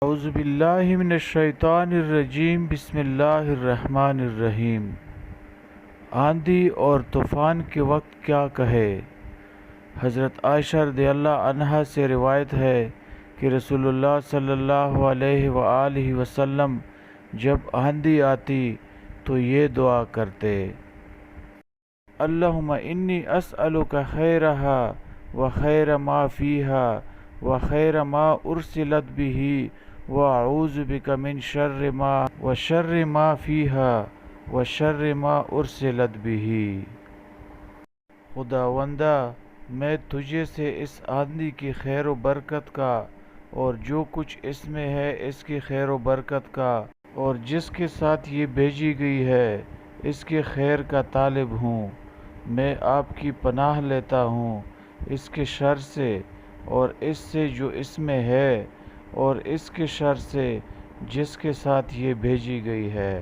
اعوذ باللہ من الشیطان الرجیم بسم اللہ الرحمن الرحیم۔ آندھی اور طوفان کے وقت کیا کہے؟ حضرت عائشہ رضی اللہ عنہا سے روایت ہے کہ رسول اللہ صلی اللہ علیہ وآلہ وسلم جب آندھی آتی تو یہ دعا کرتے: اللہم انی اسألک خیرہا وخیر ما فیہا وخیر ما ارسلت بہ واعوذ بک من شر ما فیہا وشر ما ارسلت بہ۔ خداوندا، میں تجھے سے اس آندھی کی خیر و برکت کا اور جو کچھ اس میں ہے اس کی خیر و برکت کا اور جس کے ساتھ یہ بھیجی گئی ہے اس کے خیر کا طالب ہوں۔ میں آپ کی پناہ لیتا ہوں اس کے شر سے اور اس سے جو اس میں ہے اور اس کے شر سے جس کے ساتھ یہ بھیجی گئی ہے۔